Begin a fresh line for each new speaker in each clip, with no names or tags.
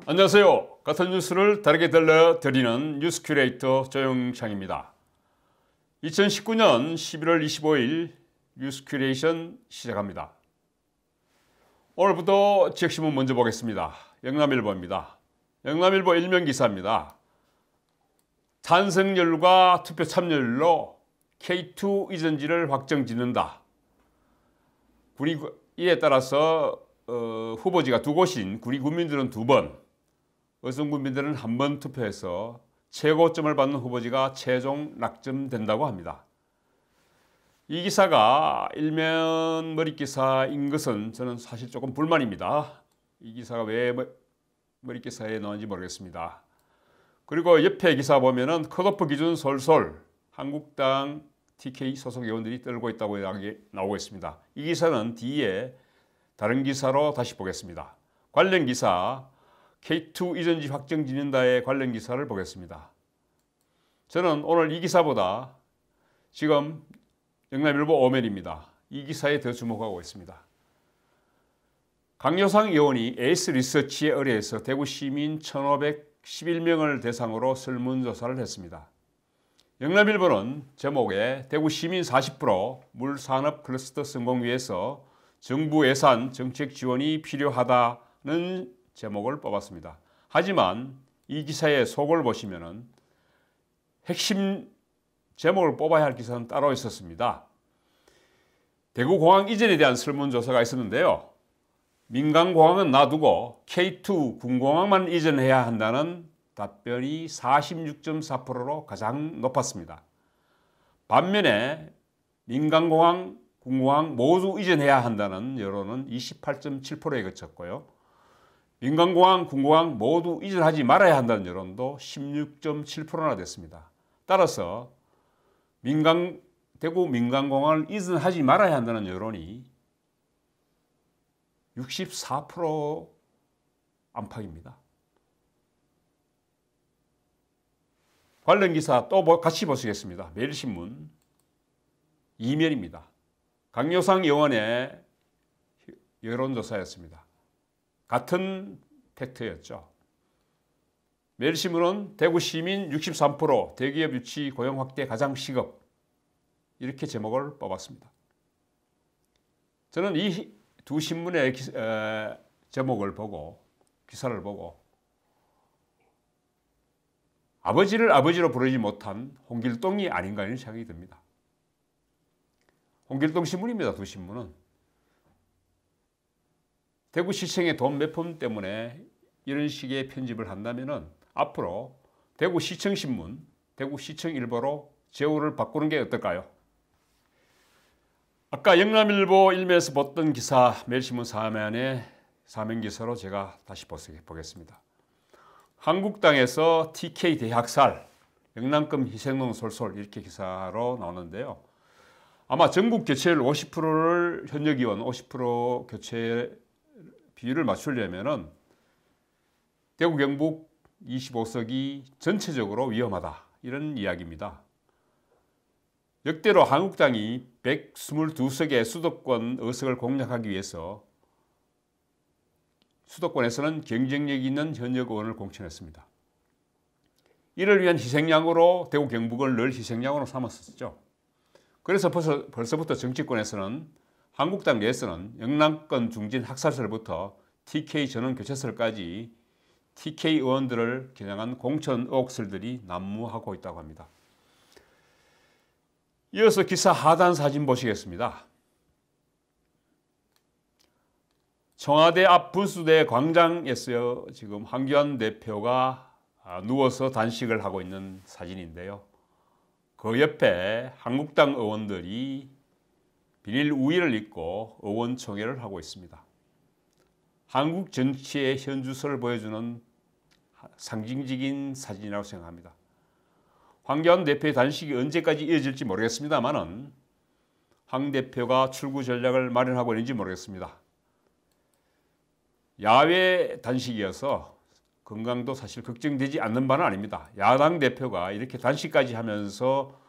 안녕하세요. 같은 뉴스를 다르게 들려드리는 뉴스 큐레이터 조영창입니다. 2019년 11월 25일 뉴스 큐레이션 시작합니다. 오늘부터 지역신문 먼저 보겠습니다. 영남일보입니다. 영남일보 일면 기사입니다. 찬성률과 투표 참여율로 K2 이전지를 확정 짓는다. 이에 따라서 후보지가 두 곳인 구리군민들은 2번, 의성군민들은 1번 투표해서 최고점을 받는 후보지가 최종 낙점된다고 합니다. 이 기사가 일면 머릿기사인 것은 저는 사실 조금 불만입니다. 이 기사가 왜 머릿기사에 나온지 모르겠습니다. 그리고 옆에 기사 보면은 컷오프 기준 솔솔 한국당 TK 소속 의원들이 떨고 있다고 나오고 있습니다. 이 기사는 뒤에 다른 기사로 다시 보겠습니다. 관련 기사 K2 이전지 확정 짓는다의 관련 기사를 보겠습니다. 저는 오늘 이 기사보다 지금 영남일보 오면입니다. 이 기사에 더 주목하고 있습니다. 강효상 의원이 에이스 리서치에 의뢰해서 대구 시민 1,511명을 대상으로 설문조사를 했습니다. 영남일보는 제목에 대구 시민 40% 물산업 클러스터 성공 위해서 정부 예산 정책 지원이 필요하다는 제목을 뽑았습니다. 하지만 이 기사의 속을 보시면은 핵심 제목을 뽑아야 할 기사는 따로 있었습니다. 대구공항 이전에 대한 설문조사가 있었는데요. 민간공항은 놔두고 K2 군공항만 이전해야 한다는 답변이 46.4%로 가장 높았습니다. 반면에 민간공항, 군공항 모두 이전해야 한다는 여론은 28.7%에 그쳤고요. 민간공항, 군공항 모두 이전하지 말아야 한다는 여론도 16.7%나 됐습니다. 따라서 대구 민간공항을 이전하지 말아야 한다는 여론이 64% 안팎입니다. 관련 기사 또 같이 보시겠습니다. 매일신문 2면입니다. 강효상 의원의 여론조사였습니다. 같은 팩트였죠. 매일신문은 대구 시민 63%, 대기업 유치 고용 확대 가장 시급, 이렇게 제목을 뽑았습니다. 저는 이 두 신문의 제목을 보고, 기사를 보고 아버지를 아버지로 부르지 못한 홍길동이 아닌가 하는 생각이 듭니다. 홍길동 신문입니다. 두 신문은. 대구시청의 돈 몇 푼 때문에 이런 식의 편집을 한다면 앞으로 대구시청신문, 대구시청일보로 제호를 바꾸는 게 어떨까요? 아까 영남일보 일면에서 봤던 기사 매일신문 3면 기사로 제가 다시 보겠습니다. 한국당에서 TK 대학살, 영남권 희생농 솔솔 이렇게 기사로 나오는데요. 아마 전국 교체율 50%를 현역 의원 50% 교체 비율을 맞추려면은 대구 경북 25석이 전체적으로 위험하다 이런 이야기입니다. 역대로 한국당이 122석의 수도권 의석을 공략하기 위해서 수도권에서는 경쟁력 있는 현역 의원을 공천했습니다. 이를 위한 희생양으로 대구 경북을 늘 희생양으로 삼았었죠. 그래서 벌써부터 정치권에서는 한국당 내에서는 영남권 중진 학살설부터 TK 전원 교체설까지 TK 의원들을 겨냥한 공천 의혹설들이 난무하고 있다고 합니다. 이어서 기사 하단 사진 보시겠습니다. 청와대 앞 분수대 광장에서 지금 황교안 대표가 누워서 단식을 하고 있는 사진인데요. 그 옆에 한국당 의원들이 비닐 우의를 입고 의원총회를 하고 있습니다. 한국 정치의 현주소를 보여주는 상징적인 사진이라고 생각합니다. 황교안 대표의 단식이 언제까지 이어질지 모르겠습니다만은 황 대표가 출구 전략을 마련하고 있는지 모르겠습니다. 야외 단식이어서 건강도 사실 걱정되지 않는 바는 아닙니다. 야당 대표가 이렇게 단식까지 하면서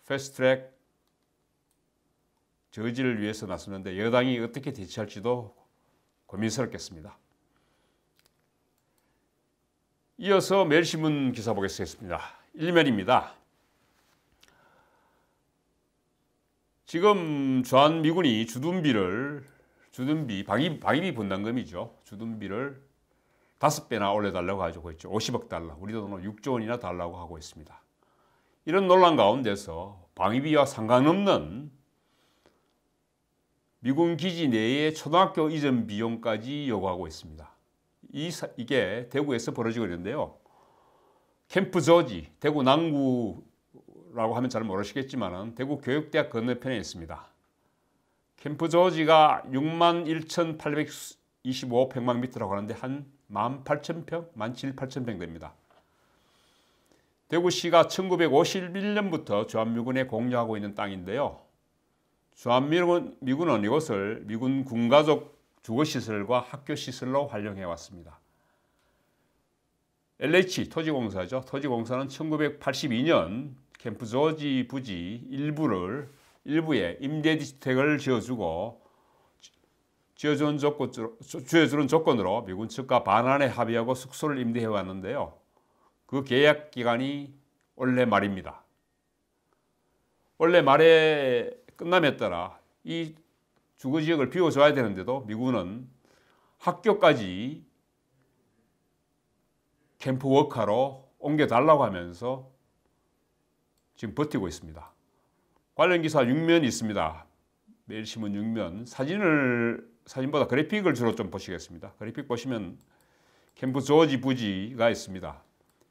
패스트트랙 저지를 위해서 나섰는데 여당이 어떻게 대처할지도 고민스럽겠습니다. 이어서 매일신문 기사 보겠습니다. 1면입니다. 지금 주한미군이 방위비 분담금이죠. 주둔비를 5배나 올려달라고 가지고 있죠. 50억 달러, 우리 돈으로 6조 원이나 달라고 하고 있습니다. 이런 논란 가운데서 방위비와 상관없는 미군 기지 내의 초등학교 이전 비용까지 요구하고 있습니다. 이게 대구에서 벌어지고 있는데요. 캠프 조지, 대구 남구라고 하면 잘 모르시겠지만 대구 교육대학 건너편에 있습니다. 캠프 조지가 61,825평방미터라고 하는데 한 18,000평, 17,000평 됩니다. 대구시가 1951년부터 주한미군에 공유하고 있는 땅인데요. 주한미군은 이곳을 미군 군가족 주거시설과 학교시설로 활용해 왔습니다. LH 토지공사죠. 토지공사는 1982년 캠프 조지 부지 일부에 임대주택을 지어주는 조건으로 미군 측과 반환에 합의하고 숙소를 임대해 왔는데요. 그 계약 기간이 올해 말입니다. 올해 말에 끝남에 따라 이 주거지역을 비워줘야 되는데도 미군은 학교까지 캠프워커로 옮겨달라고 하면서 지금 버티고 있습니다. 관련 기사 6면이 있습니다. 매일신문 6면. 사진보다 그래픽을 주로 좀 보시겠습니다. 그래픽 보시면 캠프 조지 부지가 있습니다.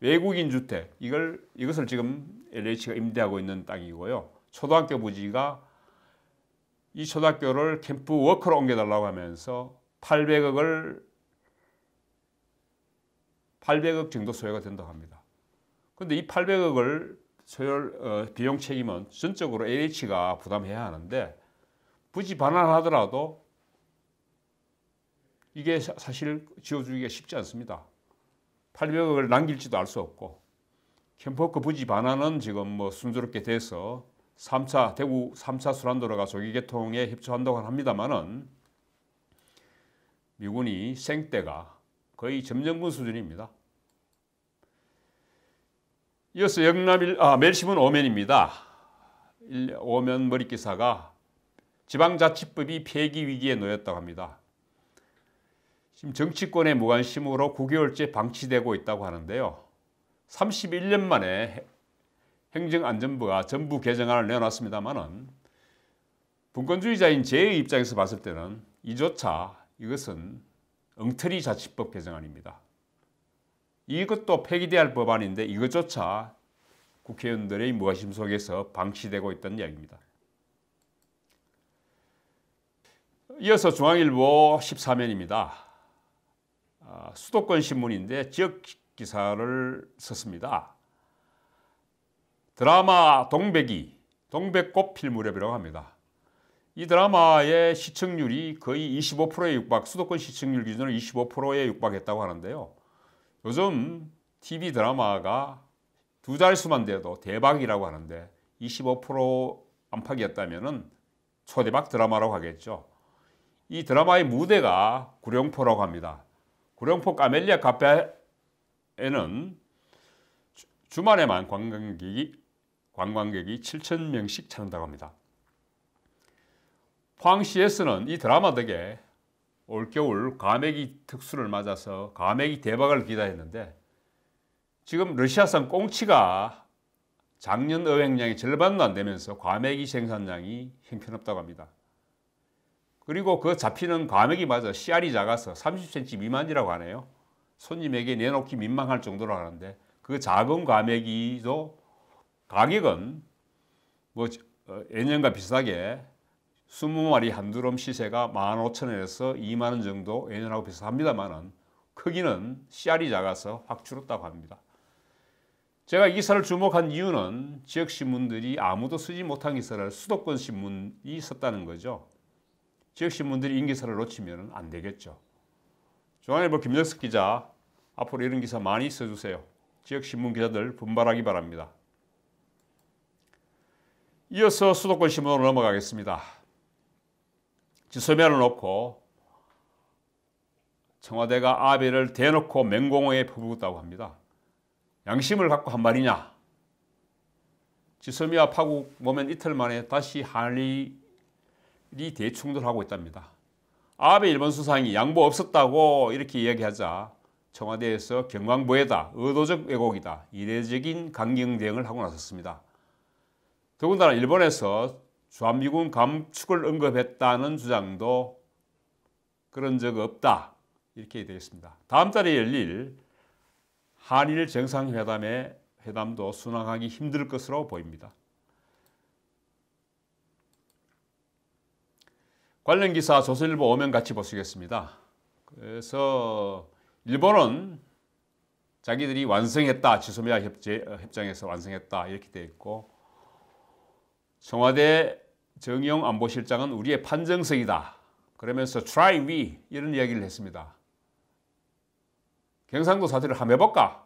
외국인 주택, 이것을 지금 LH가 임대하고 있는 땅이고요. 초등학교 부지가 이 초등학교를 캠프 워커로 옮겨달라고 하면서 800억 정도 소요가 된다고 합니다. 그런데 이 800억을 비용 책임은 전적으로 LH가 부담해야 하는데 부지 반환하더라도 이게 사실 지어주기가 쉽지 않습니다. 800억을 남길지도 알 수 없고 캠프워커 부지 반환은 지금 순조롭게 돼서 대구 3차 순환도로가 조기 개통에 협조한다고 합니다만은 미군이 생떼가 거의 점령군 수준입니다. 이어서 매일신문 5면입니다. 5면 머릿기사가 지방자치법이 폐기 위기에 놓였다고 합니다. 지금 정치권의 무관심으로 9개월째 방치되고 있다고 하는데요. 31년 만에 행정안전부가 전부 개정안을 내놨습니다만은 분권주의자인 제 입장에서 봤을 때는 이것은 엉터리 자치법 개정안입니다. 이것도 폐기돼야 할 법안인데 이것조차 국회의원들의 무관심 속에서 방치되고 있다는 이야기입니다. 이어서 중앙일보 14면입니다. 수도권 신문인데 지역 기사를 썼습니다. 드라마 동백꽃 필 무렵이라고 합니다. 이 드라마의 시청률이 거의 25%에 육박, 수도권 시청률 기준으로 25%에 육박했다고 하는데요. 요즘 TV 드라마가 두 자릿수만 돼도 대박이라고 하는데 25% 안팎이었다면 초대박 드라마라고 하겠죠. 이 드라마의 무대가 구룡포라고 합니다. 구룡포 까멜리아 카페에는 주말에만 관광객이 7,000명씩 찾는다고 합니다. 포항시에서는 이 드라마 덕에 올겨울 과메기 특수를 맞아서 과메기 대박을 기대했는데 지금 러시아산 꽁치가 작년 어획량의 절반도 안 되면서 과메기 생산량이 형편없다고 합니다. 그리고 그 잡히는 과메기마저 씨알이 작아서 30cm 미만이라고 하네요. 손님에게 내놓기 민망할 정도로 하는데 그 작은 과메기도 가격은 예년과 비슷하게 20마리 한 두름 시세가 15,000원에서 2만원 정도 예년하고 비슷합니다만 크기는 씨알이 작아서 확 줄었다고 합니다. 제가 이 기사를 주목한 이유는 지역신문들이 아무도 쓰지 못한 기사를 수도권 신문이 썼다는 거죠. 지역신문들이 이 기사를 놓치면 안 되겠죠. 중앙일보 김정석 기자, 앞으로 이런 기사 많이 써주세요. 지역신문 기자들 분발하기 바랍니다. 이어서 수도권 신문으로 넘어가겠습니다. 지소면을 놓고 청와대가 아베를 대놓고 맹공호에 퍼붓었다고 합니다. 양심을 갖고 한 말이냐? 지소미아 파국 보면 이틀 만에 다시 한일이 대충돌하고 있답니다. 아베 일본 수상이 양보 없었다고 이렇게 이야기하자 청와대에서 경광부회다, 의도적 왜곡이다, 이례적인 강경 대응을 하고 나섰습니다. 더군다나 일본에서 주한미군 감축을 언급했다는 주장도 그런 적 없다 이렇게 되어 있습니다. 다음 달에 열릴 한일 정상회담도 순항하기 힘들 것으로 보입니다. 관련 기사 조선일보 오면 같이 보시겠습니다. 그래서 일본은 자기들이 완성했다, 지소미아 협정에서 완성했다 이렇게 되어 있고, 청와대 정의용 안보실장은 우리의 판정석이다 그러면서 try we 이런 이야기를 했습니다. 경상도 사태를 한번 해볼까?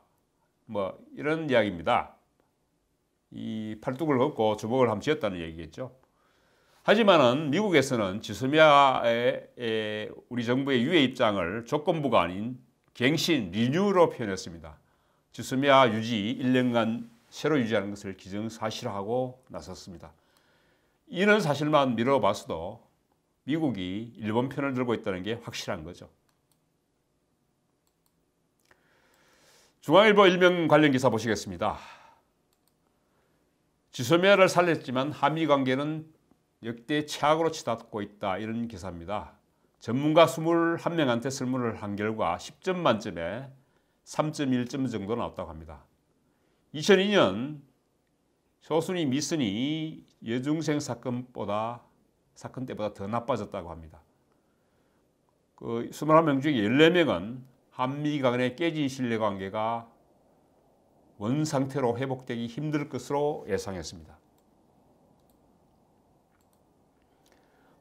뭐 이런 이야기입니다. 이 팔뚝을 걷고 주먹을 한번 쥐었다는 얘기겠죠. 하지만은 미국에서는 지소미아의 우리 정부의 유해 입장을 조건부가 아닌 갱신, 리뉴로 표현했습니다. 지소미아 유지 1년간 새로 유지하는 것을 기정사실화하고 나섰습니다. 이런 사실만 미뤄봤어도 미국이 일본 편을 들고 있다는 게 확실한 거죠. 중앙일보 일면 관련 기사 보시겠습니다. 지소미아를 살렸지만 한미 관계는 역대 최악으로 치닫고 있다 이런 기사입니다. 전문가 21명한테 설문을 한 결과 10점 만점에 3.1점 정도 나왔다고 합니다. 2002년 효순이 미선이 여중생 사건 때보다 더 나빠졌다고 합니다. 그 21명 중에 14명은 한미 간의 깨진 신뢰관계가 원상태로 회복되기 힘들 것으로 예상했습니다.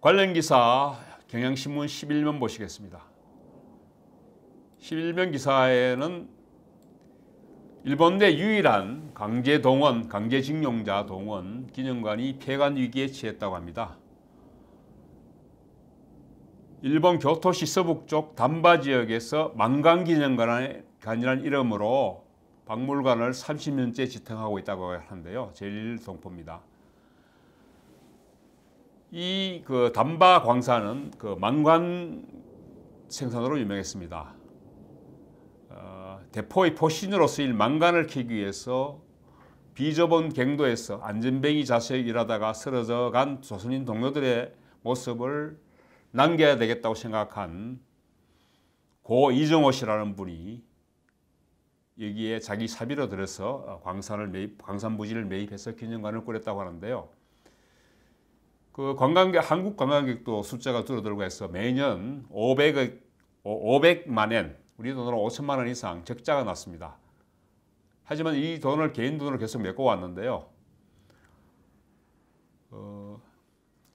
관련 기사 경향신문 11면 보시겠습니다. 11면 기사에는 일본 내 유일한 강제징용자 동원 기념관이 폐관 위기에 처했다고 합니다. 일본 교토시 서북쪽 단바 지역에서 만강기념관이라는 이름으로 박물관을 30년째 지탱하고 있다고 하는데요. 제일동포입니다. 이 단바 광산은 만관 생산으로 유명했습니다. 대포의 포신으로 쓰일 만관을 캐기 위해서 비좁은 갱도에서 안전뱅이 자세에 일하다가 쓰러져 간 조선인 동료들의 모습을 남겨야 되겠다고 생각한 고 이정호 씨라는 분이 여기에 자기 사비로 들여서 광산 부지를 매입해서 기념관을 꾸렸다고 하는데요. 한국 관광객도 숫자가 줄어들고 해서 매년 500만 엔, 우리 돈으로 5천만 원 이상 적자가 났습니다. 하지만 이 돈을 개인 돈으로 계속 메꿔 왔는데요.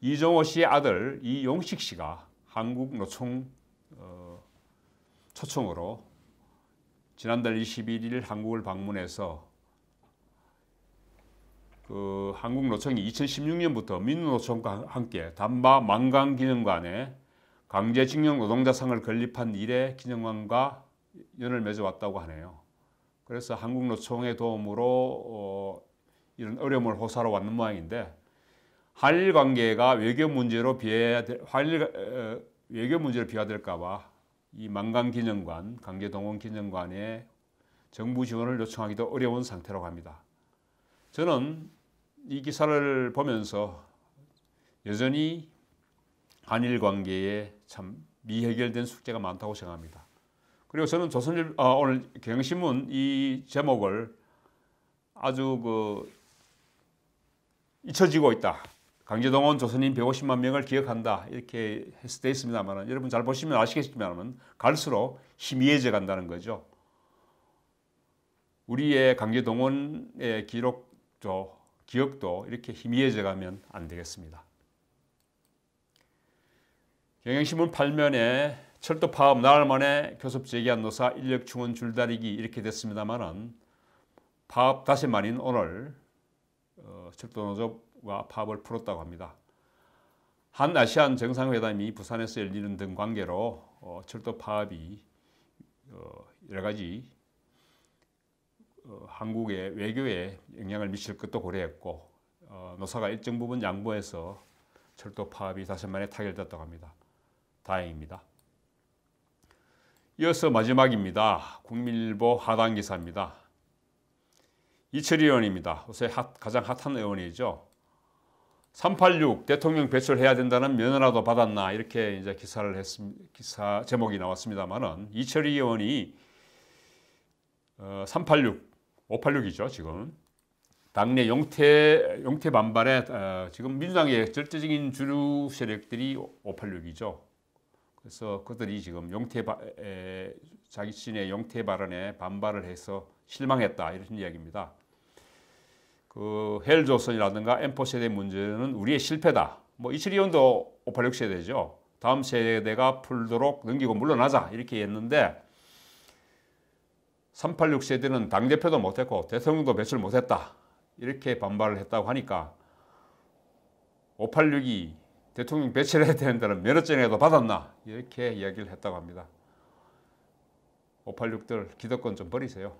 이정호 씨의 아들 이용식 씨가 한국노총 초청으로 지난달 21일 한국을 방문해서 한국노총이 2016년부터 민노총과 함께 단바 만강기념관에 강제징용 노동자상을 건립한 이래 기념관과 연을 맺어왔다고 하네요. 그래서 한국노총의 도움으로 이런 어려움을 호소하러 왔는 모양인데, 한일 관계가 외교 문제로 비화될까 봐 이 만강기념관, 강제동원기념관에 정부 지원을 요청하기도 어려운 상태라고 합니다. 저는 이 기사를 보면서 여전히 한일 관계에 참 미해결된 숙제가 많다고 생각합니다. 그리고 저는 오늘 경향신문 이 제목을 아주 잊혀지고 있다. 강제동원 조선인 150만 명을 기억한다. 이렇게 되어 있습니다만, 여러분 잘 보시면 아시겠지만 갈수록 희미해져 간다는 거죠. 우리의 강제동원의 기억도 이렇게 희미해져 가면 안 되겠습니다. 경향신문 8면에 철도 파업 나흘 만에 교섭 재개한 노사 인력 충원 줄다리기 이렇게 됐습니다만은, 파업 닷새 만인 오늘 철도노조가 파업을 풀었다고 합니다. 한아시안 정상회담이 부산에서 열리는 등 관계로 철도 파업이 여러 가지 한국의 외교에 영향을 미칠 것도 고려했고 노사가 일정 부분 양보해서 철도 파업이 다시 한번에 타결됐다고 합니다. 다행입니다. 이어서 마지막입니다. 국민일보 하단 기사입니다. 이철희 의원입니다. 요새 가장 핫한 의원이죠. 386 대통령 배출해야 된다는 면허라도 받았나 이렇게 이제 기사 제목이 나왔습니다만은 이철희 의원이 386, 586이죠 지금 당내 용태 반발에 지금 민주당의 절대적인 주류 세력들이 586이죠. 그래서 그들이 지금 자신의 용태 발언에 반발을 해서 실망했다 이런 이야기입니다. 그 헬조선이라든가 M4 세대 문제는 우리의 실패다. 뭐 이철희 의원도 586 세대죠. 다음 세대가 풀도록 넘기고 물러나자 이렇게 했는데 386 세대는 당대표도 못했고 대통령도 배출 못했다. 이렇게 반발을 했다고 하니까 586이 대통령 배출해야 된다는 면허증이라도 받았나 이렇게 이야기를 했다고 합니다. 586들 기득권 좀 버리세요.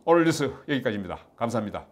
오늘 뉴스 여기까지입니다. 감사합니다.